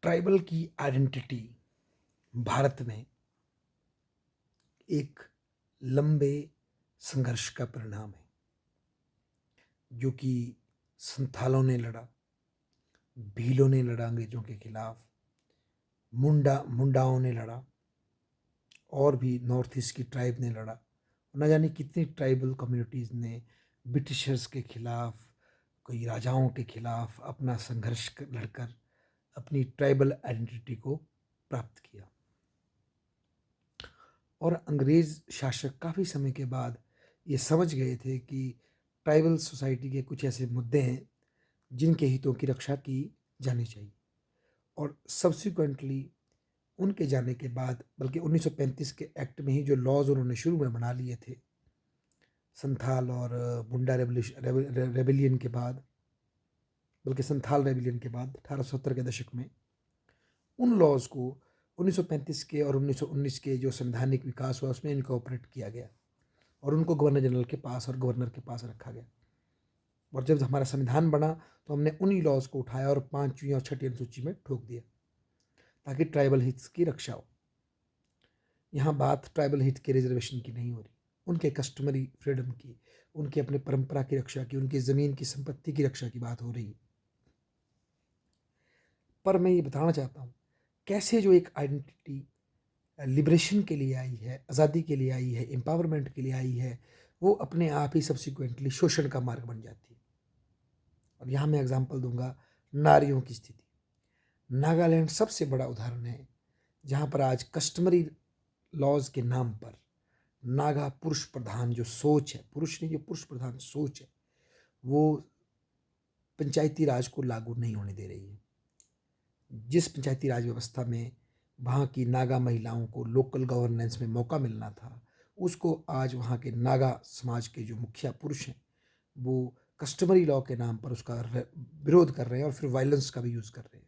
Tribal की identity Bharat में एक लंबे संघर्ष का परिणाम है जो कि संथालों ने लड़ा, भीलों ने लड़ा अंग्रेजों के खिलाफ, मुंडाओं ने लड़ा और भी नॉर्थ ईस्ट की ट्राइब ने लड़ा। न जाने कितनी ट्राइबल कम्युनिटीज़ ने ब्रिटिशर्स के खिलाफ, कई राजाओं के खिलाफ अपना संघर्ष लड़कर अपनी ट्राइबल आइडेंटिटी को प्राप्त किया। और अंग्रेज़ शासक काफ़ी समय के बाद ये समझ गए थे कि ट्राइबल सोसाइटी के कुछ ऐसे मुद्दे हैं जिनके हितों की रक्षा की जानी चाहिए। और सब्सिक्वेंटली उनके जाने के बाद, बल्कि 1935 के एक्ट में ही जो लॉज उन्होंने शुरू में बना लिए थे संथाल और मुंडा रेबेलियन के बाद, बल्कि संथाल रेबेलियन के बाद 1870 के दशक में, उन लॉज को 1935 के और 1919 के जो संवैधानिक विकास हुआ उसमें इनकॉर्पोरेट किया गया और उनको गवर्नर जनरल के पास और गवर्नर के पास रखा गया। और जब हमारा संविधान बना तो हमने उन्हीं लॉज को उठाया और 5वीं और 6ठी अनुसूची में ठोक दिया ताकि ट्राइबल हिट्स की रक्षा हो। यहाँ बात ट्राइबल हिट के रिजर्वेशन की नहीं हो रही, उनके कस्टमरी फ्रीडम की, उनके अपने परंपरा की रक्षा की, उनकी ज़मीन की संपत्ति की रक्षा की बात हो रही है। पर मैं ये बताना चाहता हूँ कैसे जो एक आइडेंटिटी लिबरेशन के लिए आई है, आज़ादी के लिए आई है, एम्पावरमेंट के लिए आई है, वो अपने आप ही सब्सिक्वेंटली शोषण का मार्ग बन जाती है। और यहाँ मैं एग्जांपल दूंगा नारियों की स्थिति। नागालैंड सबसे बड़ा उदाहरण है जहाँ पर आज कस्टमरी लॉज के नाम पर नागा पुरुष प्रधान जो सोच है, पुरुष नहीं, जो पुरुष प्रधान सोच है, वो पंचायती राज को लागू नहीं होने दे रही है। जिस पंचायती राज व्यवस्था में वहाँ की नागा महिलाओं को लोकल गवर्नेंस में मौका मिलना था, उसको आज वहाँ के नागा समाज के जो मुखिया पुरुष हैं वो कस्टमरी लॉ के नाम पर उसका विरोध कर रहे हैं और फिर वायलेंस का भी यूज़ कर रहे हैं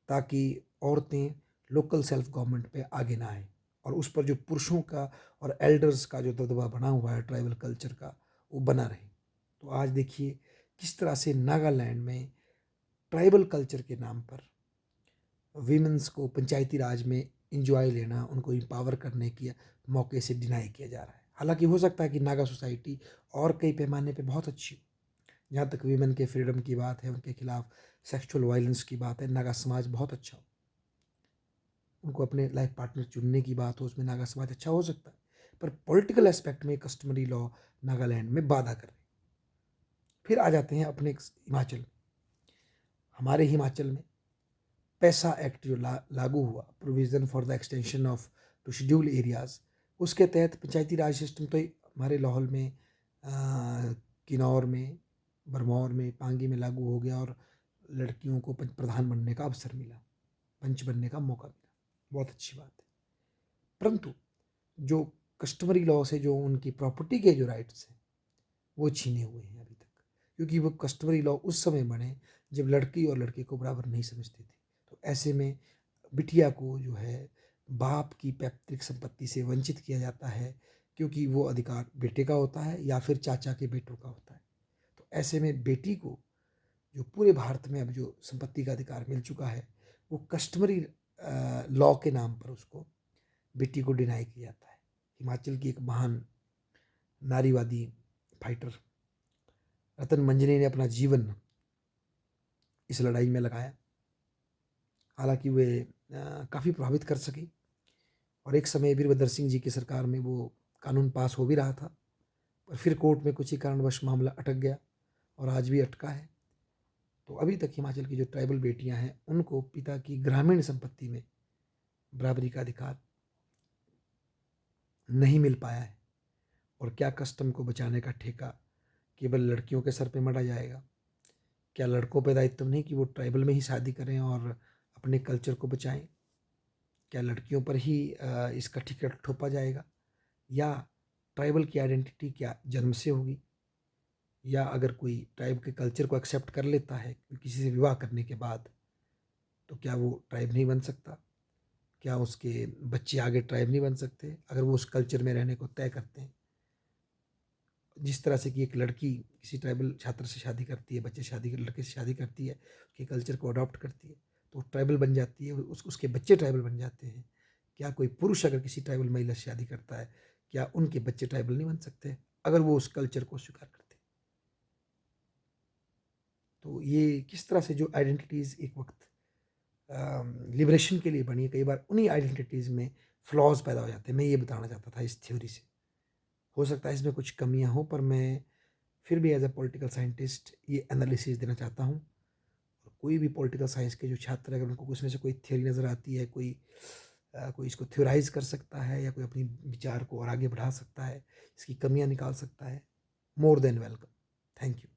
ताकि औरतें लोकल सेल्फ गवर्नमेंट पे आगे ना आए और उस पर जो पुरुषों का और एल्डर्स का जो दबदबा बना हुआ है ट्राइबल कल्चर का, वो बना रहे। तो आज देखिए किस तरह से नागालैंड में ट्राइबल कल्चर के नाम पर वीमेंस को पंचायती राज में इंजॉय लेना, उनको एम्पावर करने की मौके से डिनाई किया जा रहा है। हालांकि हो सकता है कि नागा सोसाइटी और कई पैमाने पे बहुत अच्छी हो, जहाँ तक वीमेन के फ्रीडम की बात है, उनके खिलाफ सेक्सुअल वायलेंस की बात है, नागा समाज बहुत अच्छा हो, उनको अपने लाइफ पार्टनर चुनने की बात हो, उसमें नागा समाज अच्छा हो सकता है। पर पॉलिटिकल एस्पेक्ट में कस्टमरी लॉ नागालैंड में बाधा कर रहे हैं। फिर आ जाते हैं अपने हिमाचल में। हमारे हिमाचल में पैसा एक्ट जो लागू हुआ, provision for the extension of to schedule areas, उसके तहत पंचायती राज सिस्टम तो हमारे लाहौल में, किन्नौर में, भरमौर में, पांगी में लागू हो गया और लड़कियों को प्रधान बनने का अवसर मिला, पंच बनने का मौका मिला। बहुत अच्छी बात है। परंतु जो कस्टमरी लॉ से जो उनकी प्रॉपर्टी के जो राइट्स हैं वो छीने हुए हैं अभी तक, क्योंकि वो कस्टमरी लॉ उस समय बने जब लड़की और लड़के को बराबर नहीं समझते थे। तो ऐसे में बिटिया को जो है बाप की पैतृक संपत्ति से वंचित किया जाता है क्योंकि वो अधिकार बेटे का होता है या फिर चाचा के बेटों का होता है। तो ऐसे में बेटी को जो पूरे भारत में अब जो संपत्ति का अधिकार मिल चुका है वो कस्टमरी लॉ के नाम पर उसको बेटी को डिनाई किया जाता है। हिमाचल की एक महान नारीवादी फाइटर रतन मंजरी ने अपना जीवन इस लड़ाई में लगाया। हालांकि वे काफ़ी प्रभावित कर सकी और एक समय वीरभद्र सिंह जी की सरकार में वो कानून पास हो भी रहा था, पर फिर कोर्ट में कुछ ही कारणवश मामला अटक गया और आज भी अटका है। तो अभी तक हिमाचल की जो ट्राइबल बेटियां हैं उनको पिता की ग्रामीण संपत्ति में बराबरी का अधिकार नहीं मिल पाया है। और क्या कस्टम को बचाने का ठेका केवल लड़कियों के सर पे मढ़ा जाएगा? क्या लड़कों पे दायित्व नहीं कि वो ट्राइबल में ही शादी करें और अपने कल्चर को बचाएं? क्या लड़कियों पर ही इसका टिकट थोपा जाएगा? या ट्राइबल की आइडेंटिटी क्या जन्म से होगी? या अगर कोई ट्राइब के कल्चर को एक्सेप्ट कर लेता है किसी से विवाह करने के बाद, तो क्या वो ट्राइब नहीं बन सकता? क्या उसके बच्चे आगे ट्राइब नहीं बन सकते अगर वो उस कल्चर में रहने को तय करते हैं? जिस तरह से कि एक लड़की किसी ट्राइबल छात्र से शादी करती है, बच्चे शादी लड़के से शादी करती है, उसके कल्चर को अडॉप्ट करती है, तो ट्राइबल बन जाती है, उसके बच्चे ट्राइबल बन जाते हैं। क्या कोई पुरुष अगर किसी ट्राइबल महिला से शादी करता है, क्या उनके बच्चे ट्राइबल नहीं बन सकते अगर वो उस कल्चर को स्वीकार करते हैं? तो ये किस तरह से जो आइडेंटिटीज़ एक वक्त लिबरेशन के लिए बनी है, कई बार उन्हीं आइडेंटिटीज़ में फ्लॉज पैदा हो जाते हैं। मैं ये बताना चाहता था इस थ्योरी से। हो सकता है इसमें कुछ कमियां हों, पर मैं फिर भी एज अ पॉलिटिकल साइंटिस्ट ये एनालिसिस देना चाहता हूँ। कोई भी पॉलिटिकल साइंस के जो छात्र अगर उनको कुछ में से कोई थ्योरी नज़र आती है, कोई इसको थ्योराइज कर सकता है या कोई अपनी विचार को और आगे बढ़ा सकता है, इसकी कमियां निकाल सकता है, more than welcome. Thank you.